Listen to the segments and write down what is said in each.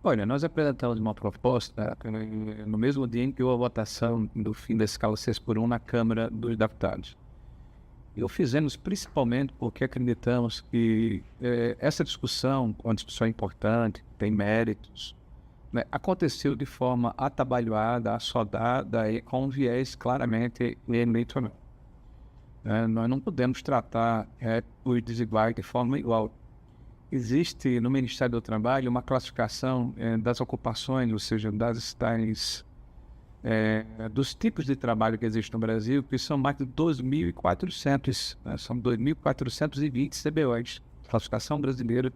Olha, nós apresentamos uma proposta no mesmo dia em que houve a votação do fim da escala 6x1 na Câmara dos Deputados. E o fizemos principalmente porque acreditamos que essa discussão, uma discussão importante, tem méritos, né, aconteceu de forma atabalhoada, assodada e com um viés claramente eleitoral. Nós não podemos tratar os desiguais de forma igual. Existe no Ministério do Trabalho uma classificação das ocupações, ou seja, dos tipos de trabalho que existem no Brasil, que são mais de 2.400, né? São 2.420 CBOs, classificação brasileira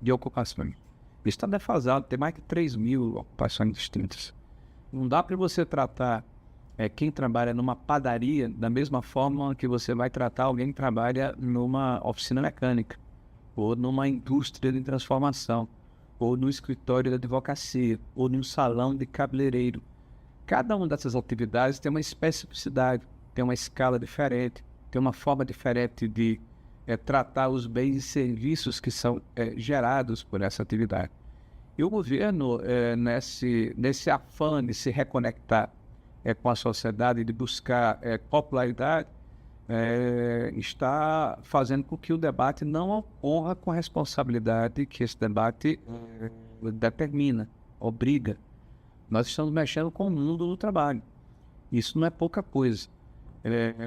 de ocupações. Isso está defasado, tem mais de 3.000 ocupações distintas. Não dá para você tratar quem trabalha numa padaria da mesma forma que você vai tratar alguém que trabalha numa oficina mecânica, ou numa indústria de transformação, ou no escritório de advocacia, ou num salão de cabeleireiro. Cada uma dessas atividades tem uma especificidade, tem uma escala diferente, tem uma forma diferente de tratar os bens e serviços que são gerados por essa atividade. E o governo, nesse afã de se reconectar com a sociedade, de buscar popularidade, está fazendo com que o debate não ocorra com a responsabilidade que esse debate determina, obriga. Nós estamos mexendo com o mundo do trabalho. Isso não é pouca coisa.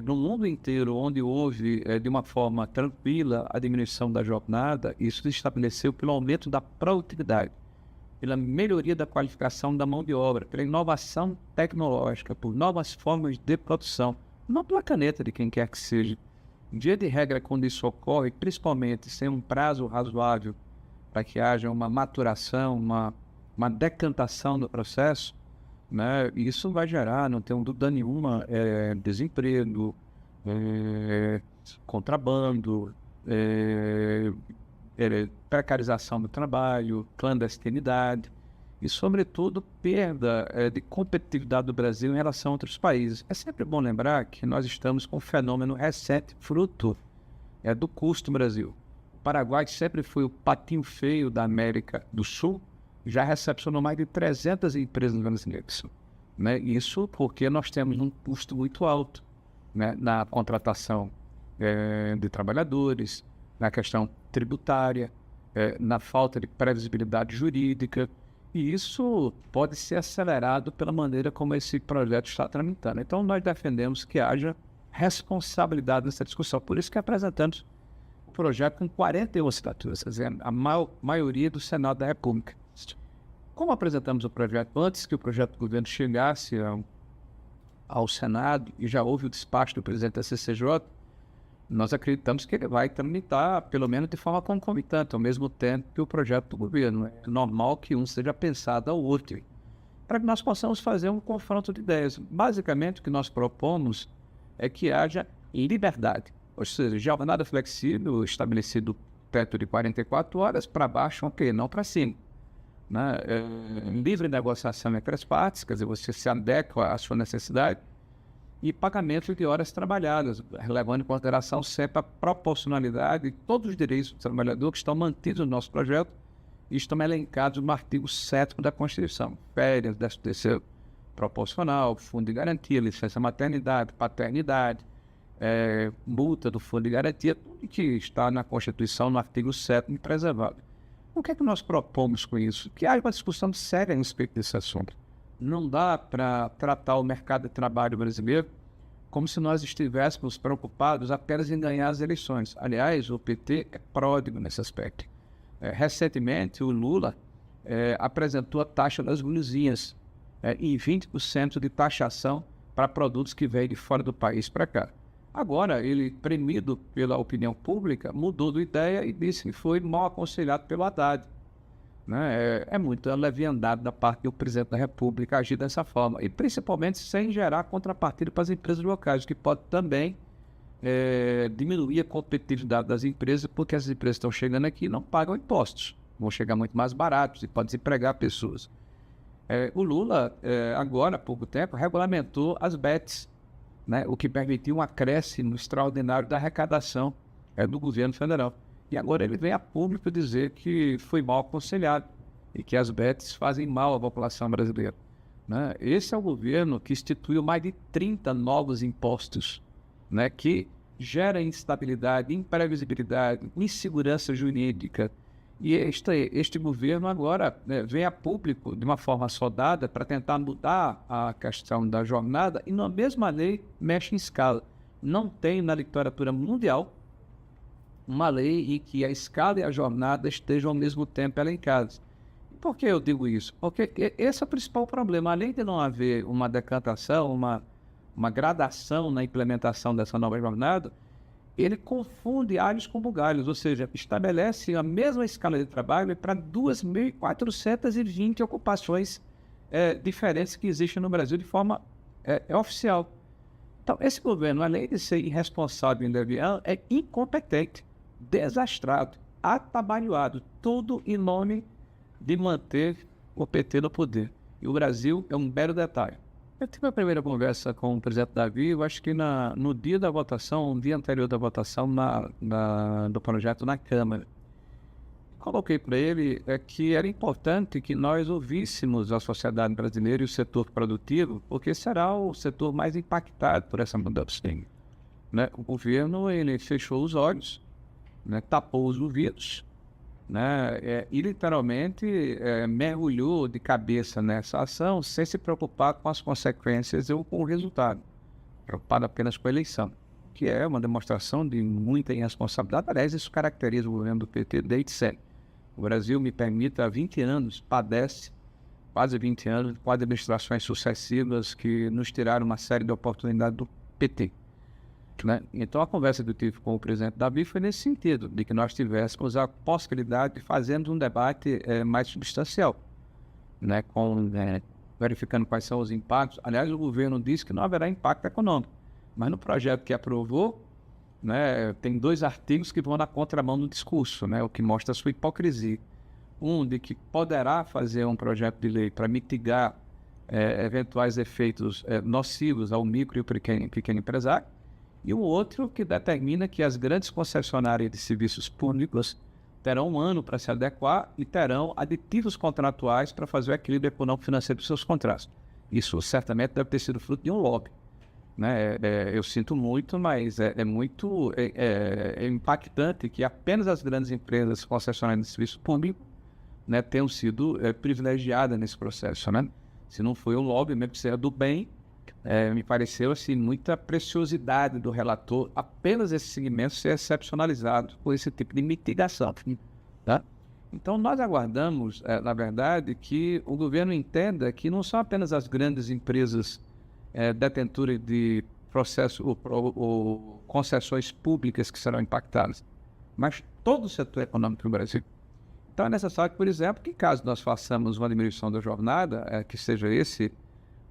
No mundo inteiro, onde houve, de uma forma tranquila, a diminuição da jornada, isso se estabeleceu pelo aumento da produtividade, pela melhoria da qualificação da mão de obra, pela inovação tecnológica, por novas formas de produção, não pela caneta de quem quer que seja. Via de regra, quando isso ocorre, principalmente sem um prazo razoável para que haja uma maturação, uma decantação do processo, né, isso vai gerar, não tenho dúvida nenhuma, desemprego, contrabando, precarização do trabalho, clandestinidade e, sobretudo, perda de competitividade do Brasil em relação a outros países. É sempre bom lembrar que nós estamos com um fenômeno recente, fruto do custo do Brasil. O Paraguai, que sempre foi o patinho feio da América do Sul, já recepcionou mais de 300 empresas brasileiras, né? Isso porque nós temos um custo muito alto, né, na contratação de trabalhadores, na questão tributária, na falta de previsibilidade jurídica, e isso pode ser acelerado pela maneira como esse projeto está tramitando. Então, nós defendemos que haja responsabilidade nessa discussão, por isso que apresentamos o projeto com 41 assinaturas, quer dizer, a maioria do Senado da República. Como apresentamos o projeto antes que o projeto do governo chegasse ao Senado, e já houve o despacho do presidente da CCJ, nós acreditamos que ele vai tramitar, pelo menos de forma concomitante, ao mesmo tempo que o projeto do governo. É normal que um seja pensado ao outro, para que nós possamos fazer um confronto de ideias. Basicamente, o que nós propomos é que haja liberdade, ou seja, jornada flexível, estabelecido teto de 44 horas, para baixo, ok, não para cima. Né? Livre negociação entre as partes, quer dizer, você se adequa à sua necessidade, e pagamento de horas trabalhadas, levando em consideração sempre a proporcionalidade de todos os direitos do trabalhador que estão mantidos no nosso projeto e estão elencados no artigo 7º da Constituição. Férias, 13º proporcional, fundo de garantia, licença maternidade, paternidade, multa do fundo de garantia, tudo que está na Constituição, no artigo 7º, preservado. O que é que nós propomos com isso? Que haja uma discussão séria a respeito desse assunto. Não dá para tratar o mercado de trabalho brasileiro como se nós estivéssemos preocupados apenas em ganhar as eleições. Aliás, o PT é pródigo nesse aspecto. Recentemente, o Lula apresentou a taxa das luzinhas em 20% de taxação para produtos que vêm de fora do país para cá. Agora, ele, premido pela opinião pública, mudou de ideia e disse que foi mal aconselhado pelo Haddad. Né? É muito leviandade da parte do presidente da República agir dessa forma, e principalmente sem gerar contrapartida para as empresas locais, que pode também diminuir a competitividade das empresas, porque as empresas estão chegando aqui e não pagam impostos, vão chegar muito mais baratos e podem desempregar pessoas. O Lula, agora há pouco tempo, regulamentou as bets, né? O que permitiu um acréscimo extraordinário da arrecadação do governo federal. E agora ele vem a público dizer que foi mal aconselhado. e que as bets fazem mal à população brasileira, né? Esse é o governo que instituiu mais de 30 novos impostos, né, que gera instabilidade, imprevisibilidade, insegurança jurídica. E este governo agora, né, vem a público de uma forma assodada para tentar mudar a questão da jornada e na mesma lei mexe em escala. Não tem na literatura mundial uma lei em que a escala e a jornada estejam ao mesmo tempo elencadas. Por que eu digo isso? Porque esse é o principal problema. Além de não haver uma decantação, uma gradação na implementação dessa nova jornada, ele confunde alhos com bugalhos, ou seja, estabelece a mesma escala de trabalho para 2.420 ocupações diferentes que existem no Brasil de forma oficial. Então, esse governo, além de ser irresponsável e leviano, é incompetente, desastrado, atabalhoado, tudo em nome de manter o PT no poder. E o Brasil é um mero detalhe. Eu tive a primeira conversa com o presidente Davi, eu acho que no dia da votação, um dia anterior da votação do projeto na Câmara. Coloquei para ele que era importante que nós ouvíssemos a sociedade brasileira e o setor produtivo, porque será o setor mais impactado por essa mudança. Né? O governo ele fechou os olhos, né? Tapou os ouvidos, né? E literalmente mergulhou de cabeça nessa ação sem se preocupar com as consequências ou com o resultado, preocupado apenas com a eleição, que é uma demonstração de muita irresponsabilidade. Aliás, isso caracteriza o governo do PT desde sempre. O Brasil, me permita, há 20 anos padece, quase 20 anos, com administrações sucessivas que nos tiraram uma série de oportunidades do PT. Né? Então, a conversa que eu tive com o presidente Davi foi nesse sentido, de que nós tivéssemos a possibilidade de fazermos um debate mais substancial, né? Verificando quais são os impactos. Aliás, o governo disse que não haverá impacto econômico, mas no projeto que aprovou, né, tem 2 artigos que vão na contramão do discurso, né, o que mostra a sua hipocrisia. Um de que poderá fazer um projeto de lei para mitigar eventuais efeitos nocivos ao micro e pequeno empresário, e o outro que determina que as grandes concessionárias de serviços públicos terão 1 ano para se adequar e terão aditivos contratuais para fazer o equilíbrio econômico-financeiro dos seus contratos. Isso certamente deve ter sido fruto de um lobby, né? Eu sinto muito, mas é muito impactante que apenas as grandes empresas concessionárias de serviço público, né, tenham sido privilegiadas nesse processo, né? Se não foi um lobby, mesmo que seja do bem, me pareceu assim, muita preciosidade do relator apenas esse segmento ser excepcionalizado por esse tipo de mitigação, tá? Então, nós aguardamos, na verdade, que o governo entenda que não são apenas as grandes empresas detentoras de processo ou concessões públicas que serão impactadas, mas todo o setor econômico do Brasil. Então, é necessário, por exemplo, que caso nós façamos uma diminuição da jornada, que seja esse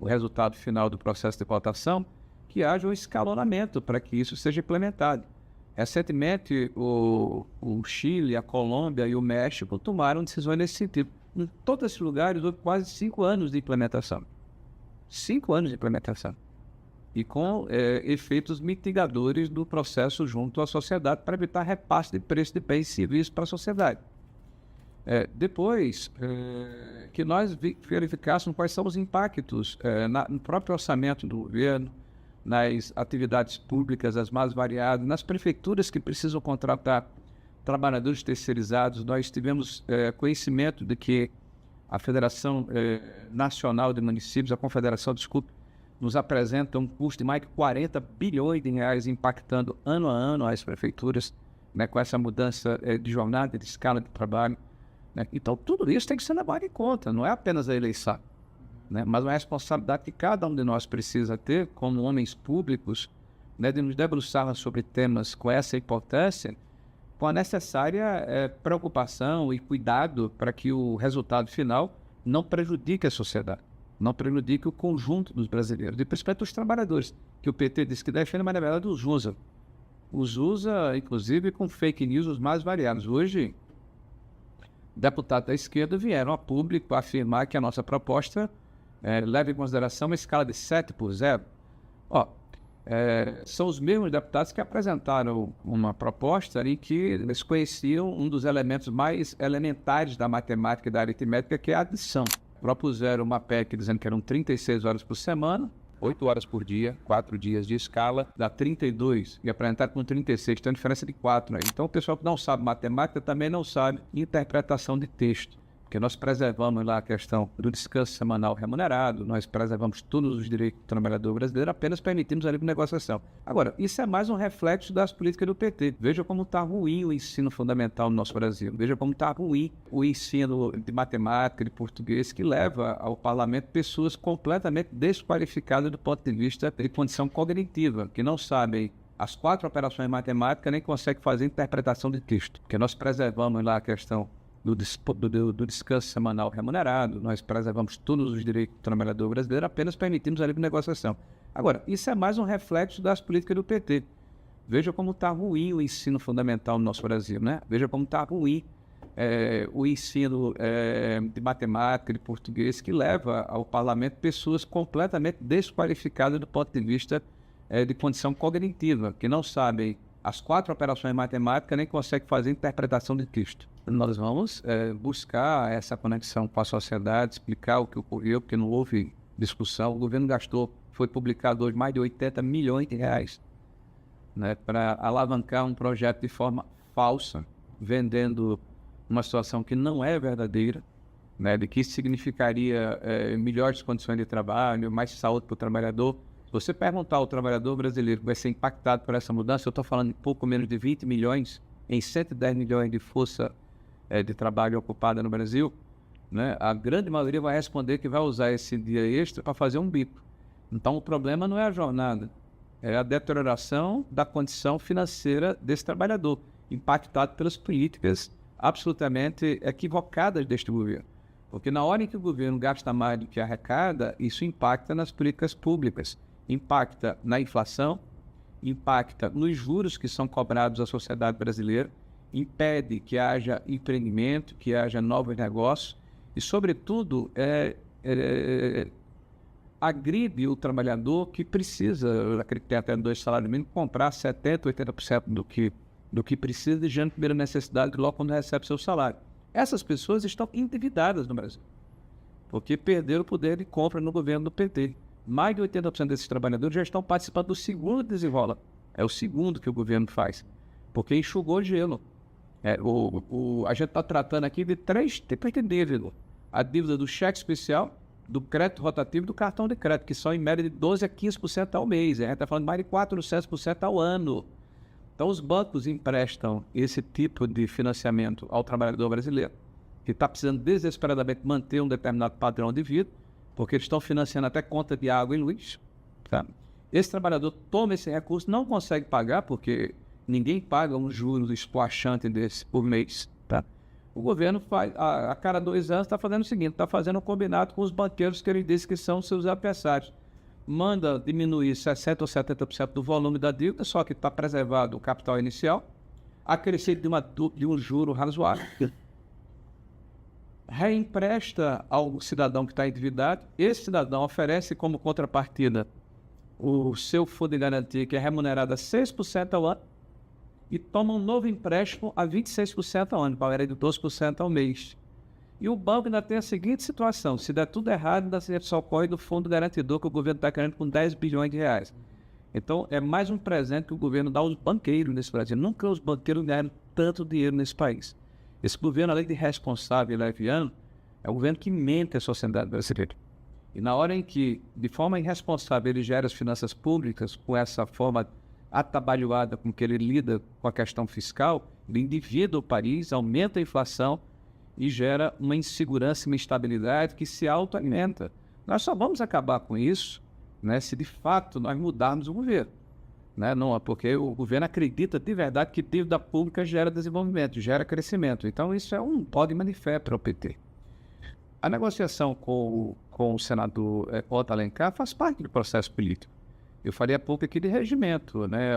o resultado final do processo de votação, que haja um escalonamento para que isso seja implementado. Recentemente, o Chile, a Colômbia e o México tomaram decisões nesse sentido. Em todos esses lugares houve quase 5 anos de implementação. 5 anos de implementação. E com efeitos mitigadores do processo junto à sociedade para evitar repasse de preço de bens e serviços para a sociedade. Depois que nós verificássemos quais são os impactos no próprio orçamento do governo, nas atividades públicas, as mais variadas, nas prefeituras que precisam contratar trabalhadores terceirizados. Nós tivemos conhecimento de que a Federação Nacional de Municípios, a Confederação, desculpe, nos apresenta um custo de mais de 40 bilhões de reais impactando ano a ano as prefeituras, né, com essa mudança de jornada, de escala de trabalho. Então, tudo isso tem que ser levado em conta, não é apenas a eleição, né? Mas uma responsabilidade que cada um de nós precisa ter, como homens públicos, né, de nos debruçar sobre temas com essa importância, com a necessária preocupação e cuidado para que o resultado final não prejudique a sociedade, não prejudique o conjunto dos brasileiros, e principalmente os trabalhadores, que o PT diz que defende, mas na verdade os usa. Os usa, inclusive, com fake news os mais variados. Hoje, deputados da esquerda vieram a público afirmar que a nossa proposta leva em consideração uma escala de 7 por 0. são os mesmos deputados que apresentaram uma proposta em que eles conheciam um dos elementos mais elementares da matemática e da aritmética, que é a adição. Propuseram uma PEC dizendo que eram 36 horas por semana, 8 horas por dia, 4 dias de escala, dá 32, e apresentaram com 36, tem uma diferença de 4 aí. Então o pessoal que não sabe matemática também não sabe interpretação de texto. Porque nós preservamos lá a questão do descanso semanal remunerado, nós preservamos todos os direitos do trabalhador brasileiro, apenas permitimos a livre negociação. Agora, isso é mais um reflexo das políticas do PT. Veja como está ruim o ensino fundamental no nosso Brasil. Veja como está ruim o ensino de matemática, de português, que leva ao parlamento pessoas completamente desqualificadas do ponto de vista de condição cognitiva, que não sabem as 4 operações matemáticas, nem conseguem fazer interpretação de texto. Porque nós preservamos lá a questão do descanso semanal remunerado, nós preservamos todos os direitos do trabalhador brasileiro, apenas permitimos a livre negociação. Agora, isso é mais um reflexo das políticas do PT. Veja como está ruim o ensino fundamental no nosso Brasil, né? Veja como está ruim o ensino de matemática, de português, que leva ao parlamento pessoas completamente desqualificadas do ponto de vista de condição cognitiva, que não sabem as 4 operações matemáticas, nem conseguem fazer interpretação de texto. Nós vamos buscar essa conexão com a sociedade, explicar o que ocorreu, porque não houve discussão. O governo gastou, foi publicado hoje, mais de 80 milhões de reais, né, para alavancar um projeto de forma falsa, vendendo uma situação que não é verdadeira, né, de que isso significaria melhores condições de trabalho, mais saúde para o trabalhador. Se você perguntar ao trabalhador brasileiro que vai ser impactado por essa mudança, eu estou falando de pouco menos de 20 milhões, em 110 milhões de força de trabalho ocupada no Brasil, né? A grande maioria vai responder que vai usar esse dia extra para fazer um bico. Então o problema não é a jornada, é a deterioração da condição financeira desse trabalhador, impactado pelas políticas absolutamente equivocadas deste governo. Porque na hora em que o governo gasta mais do que arrecada, isso impacta nas políticas públicas, impacta na inflação, impacta nos juros que são cobrados à sociedade brasileira, impede que haja empreendimento, que haja novos negócios e, sobretudo, agride o trabalhador que precisa, que tem até 2 salários mínimos, comprar 70%, 80% do que precisa de gente de primeira necessidade logo quando recebe seu salário. Essas pessoas estão endividadas no Brasil, porque perderam o poder de compra no governo do PT. Mais de 80% desses trabalhadores já estão participando do segundo desenrola. É o segundo que o governo faz, porque enxugou gelo. A gente está tratando aqui de 3 tipos de dívida. A dívida do cheque especial, do crédito rotativo e do cartão de crédito, que são em média de 12% a 15% ao mês. A gente está falando de mais de 400% ao ano. Então, os bancos emprestam esse tipo de financiamento ao trabalhador brasileiro, que está precisando desesperadamente manter um determinado padrão de vida, porque eles estão financiando até conta de água e luz. Tá? Esse trabalhador toma esse recurso, não consegue pagar, porque ninguém paga um juros esplachante desse por mês. Tá? O governo faz, a cada 2 anos, está fazendo o seguinte, está fazendo um combinado com os banqueiros que ele disse que são seus adversários. Manda diminuir 60% ou 70% do volume da dívida, só que está preservado o capital inicial, acrescido de um juro razoável, reempresta ao cidadão que está endividado, esse cidadão oferece como contrapartida o seu fundo de garantia, que é remunerado a 6% ao ano, e toma um novo empréstimo a 26% ao ano, para de 12% ao mês. E o banco ainda tem a seguinte situação: se der tudo errado, ainda se socorre do fundo garantidor que o governo está querendo com 10 bilhões de reais. Então, é mais um presente que o governo dá aos banqueiros nesse Brasil. Nunca os banqueiros ganharam tanto dinheiro nesse país. Esse governo, além de responsável e leviano, é um governo que mente a sociedade brasileira. E na hora em que, de forma irresponsável, ele gera as finanças públicas com essa forma atabalhoada com que ele lida com a questão fiscal, ele endivida o país, aumenta a inflação e gera uma insegurança e uma instabilidade que se autoalimenta. Nós só vamos acabar com isso, né, se de fato nós mudarmos o governo. Né? Não, porque o governo acredita de verdade que dívida pública gera desenvolvimento, gera crescimento. Então isso é um pó de manifesto para o PT. A negociação com o senador Otto Alencar faz parte do processo político. Eu falei há pouco aqui de regimento, né?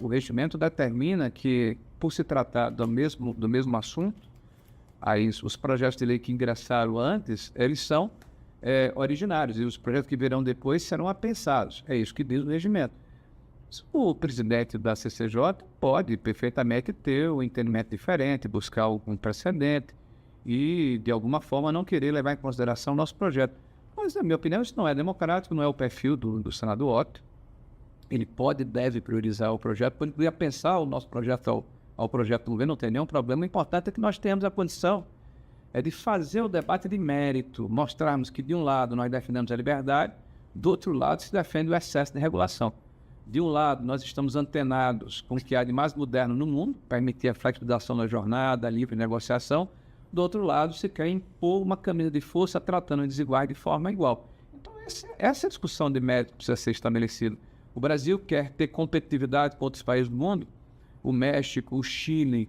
O regimento determina que, por se tratar do mesmo assunto, aí os projetos de lei que ingressaram antes, eles são originários, e os projetos que virão depois serão apensados. É isso que diz o regimento. O presidente da CCJ pode perfeitamente ter um entendimento diferente, buscar algum precedente e, de alguma forma, não querer levar em consideração o nosso projeto. Mas, na minha opinião, isso não é democrático, não é o perfil do senador Otto. Ele pode e deve priorizar o projeto, poderia pensar o nosso projeto ao projeto do governo, não tem nenhum problema. O importante é que nós tenhamos a condição de fazer o debate de mérito, mostrarmos que, de um lado, nós defendemos a liberdade, do outro lado, se defende o excesso de regulação. De um lado, nós estamos antenados com o que há de mais moderno no mundo, permitir a flexibilização da jornada, a livre negociação. Do outro lado, se quer impor uma camisa de força tratando os desiguais de forma igual. Então, essa é a discussão de mérito que precisa ser estabelecida. O Brasil quer ter competitividade com outros países do mundo, o México, o Chile,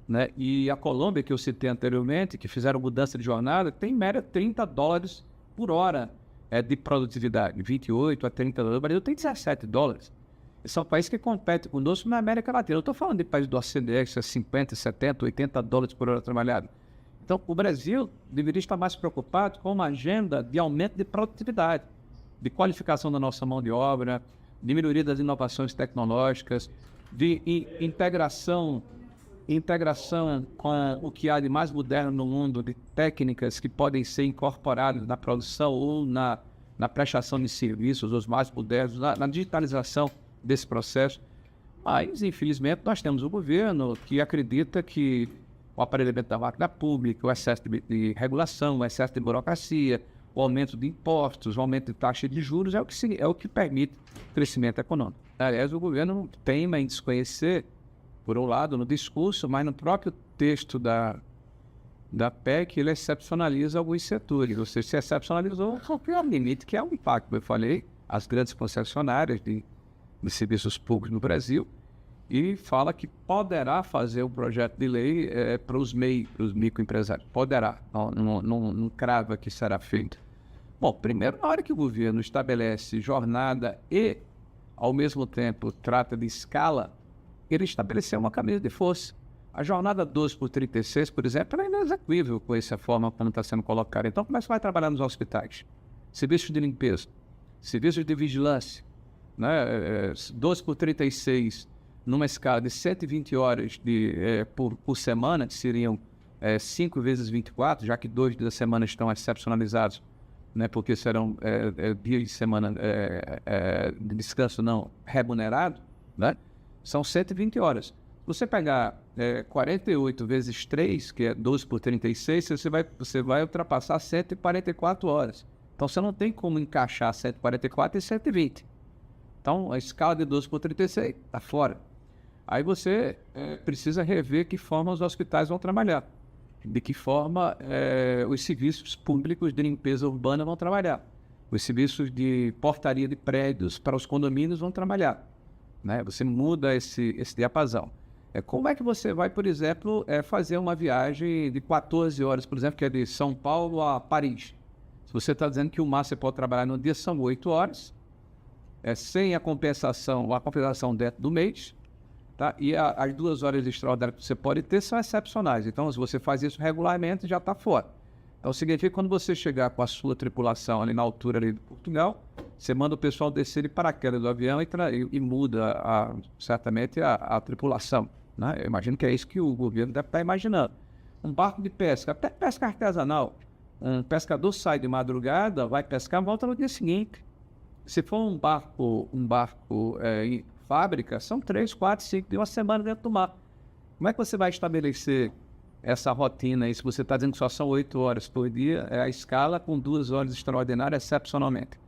né, e a Colômbia, que eu citei anteriormente, que fizeram mudança de jornada, tem média $30 por hora de produtividade, 28 a 30 dólares. O Brasil tem $17. São países que competem conosco na América Latina. Eu estou falando de países do OCDE, que é 50, 70, 80 dólares por hora trabalhado. Então, o Brasil deveria estar mais preocupado com uma agenda de aumento de produtividade, de qualificação da nossa mão de obra, de melhoria das inovações tecnológicas, de integração com o que há de mais moderno no mundo, de técnicas que podem ser incorporadas na produção ou na prestação de serviços, os mais modernos, na digitalização desse processo. Mas, infelizmente, nós temos um governo que acredita que o aparelhamento da máquina pública, o excesso de regulação, o excesso de burocracia, o aumento de impostos, o aumento de taxa de juros é o que permite o crescimento econômico. Aliás, o governo teima em desconhecer, por um lado, no discurso, mas no próprio texto da PEC, ele excepcionaliza alguns setores. Ou seja, se excepcionalizou o pior limite, que é o impacto, como eu falei, as grandes concessionárias de serviços públicos no Brasil, e fala que poderá fazer um projeto de lei para os microempresários. Poderá, não crava que será feito. Bom, primeiro, na hora que o governo estabelece jornada e, ao mesmo tempo, trata de escala, ele estabeleceu uma camisa de força. A jornada 12 por 36, por exemplo, é inexequível com essa forma como está sendo colocada. Então, como é que você vai trabalhar nos hospitais? Serviços de limpeza, serviços de vigilância, né? 12 por 36, numa escala de 120 horas por semana, que seriam 5 vezes 24, já que 2 da semana estão excepcionalizados, né? Porque serão dias de semana de descanso não remunerado, né? São 120 horas. Se você pegar 48 vezes 3, que é 12 por 36, você vai ultrapassar 144 horas. Então, você não tem como encaixar 144 e 120. Então, a escala de 12 por 36 está fora. Aí você precisa rever que forma os hospitais vão trabalhar, de que forma os serviços públicos de limpeza urbana vão trabalhar, os serviços de portaria de prédios para os condomínios vão trabalhar, né? Você muda esse diapasão. Como é que você vai, por exemplo, fazer uma viagem de 14 horas, por exemplo, que é de São Paulo a Paris? Se você está dizendo que o máximo você pode trabalhar no dia são 8 horas, sem a compensação dentro do mês, tá? E as 2 horas extraordinárias que você pode ter são excepcionais. Então, se você faz isso regularmente, já está fora. Então, significa que quando você chegar com a sua tripulação ali na altura ali de Portugal, você manda o pessoal descer de paraquedas do avião e muda certamente a tripulação, né? Eu imagino que é isso que o governo deve estar imaginando. Um barco de pesca, até pesca artesanal. Um pescador sai de madrugada, vai pescar, volta no dia seguinte. Se for um barco em fábrica, são 3, 4, 5 dias, uma semana dentro do mar. Como é que você vai estabelecer essa rotina aí, se você está dizendo que só são 8 horas por dia, a escala com 2 horas extraordinárias excepcionalmente?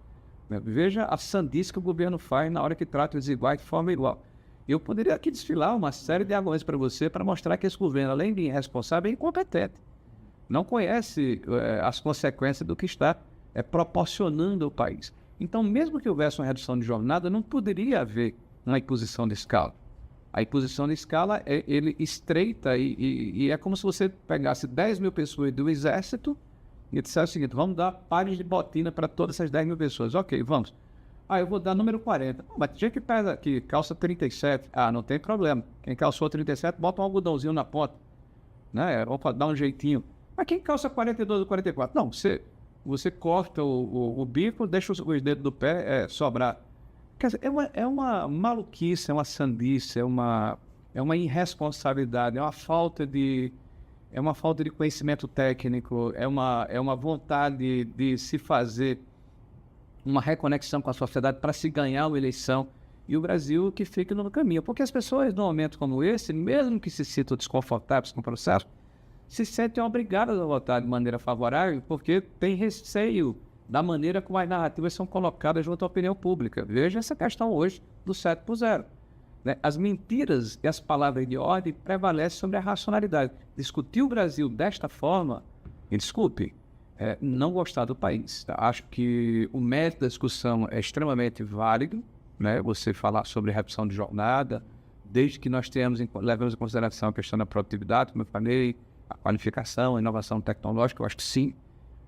Veja a sandice que o governo faz na hora que trata os iguais de forma igual. Eu poderia aqui desfilar uma série de argumentos para você para mostrar que esse governo, além de irresponsável, é incompetente. Não conhece as consequências do que está proporcionando ao país. Então, mesmo que houvesse uma redução de jornada, não poderia haver uma imposição de escala. A imposição de escala, ele estreita e é como se você pegasse 10 mil pessoas do exército e dissesse o seguinte: vamos dar pares de botina para todas essas 10 mil pessoas. Ok, vamos. Eu vou dar número 40. Mas tinha que calça 37. Não tem problema. Quem calçou 37, bota um algodãozinho na ponta, né? Vamos dar um jeitinho. Mas quem calça 42 ou 44? Não, você corta o bico, deixa os dedos do pé sobrar. Quer dizer, é uma maluquice, é uma sandice, é uma irresponsabilidade, é uma falta de conhecimento técnico, é uma vontade de se fazer uma reconexão com a sociedade para se ganhar uma eleição, e o Brasil que fica no caminho. Porque as pessoas, num momento como esse, mesmo que se sintam desconfortáveis com o processo, se sentem obrigadas a votar de maneira favorável, porque tem receio da maneira como as narrativas são colocadas junto à opinião pública. Veja essa questão hoje do 7-0. Né? As mentiras e as palavras de ordem prevalecem sobre a racionalidade. Discutir o Brasil desta forma, e desculpe, não gostar do país. Tá? Acho que o mérito da discussão é extremamente válido, né? Você falar sobre redução de jornada, desde que nós levemos em consideração a questão da produtividade, como eu falei, a qualificação, a inovação tecnológica, eu acho que sim.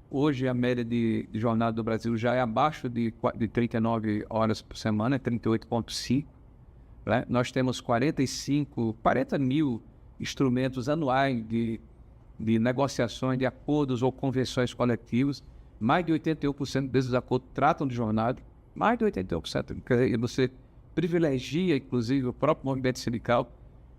Hoje a média de jornada do Brasil já é abaixo de 39 horas por semana, é 38,5. Né? Nós temos 40 mil instrumentos anuais de negociações, de acordos ou convenções coletivas. Mais de 81% desses acordos tratam de jornada. Mais de 81%. E você privilegia, inclusive, o próprio movimento sindical.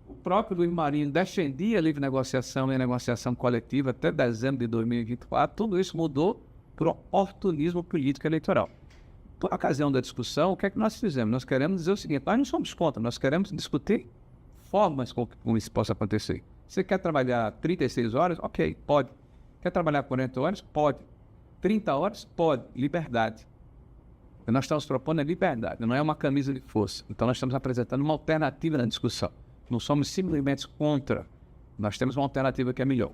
O próprio Luiz Marinho defendia a livre negociação e a negociação coletiva até dezembro de 2024. Tudo isso mudou por oportunismo político eleitoral. Por ocasião da discussão, o que é que nós fizemos? Nós queremos dizer o seguinte: nós não somos contra, nós queremos discutir formas como isso possa acontecer. Você quer trabalhar 36 horas? Ok, pode. Quer trabalhar 40 horas? Pode. 30 horas? Pode. Liberdade. O que nós estamos propondo é liberdade, não é uma camisa de força. Então nós estamos apresentando uma alternativa na discussão. Não somos simplesmente contra, nós temos uma alternativa que é melhor.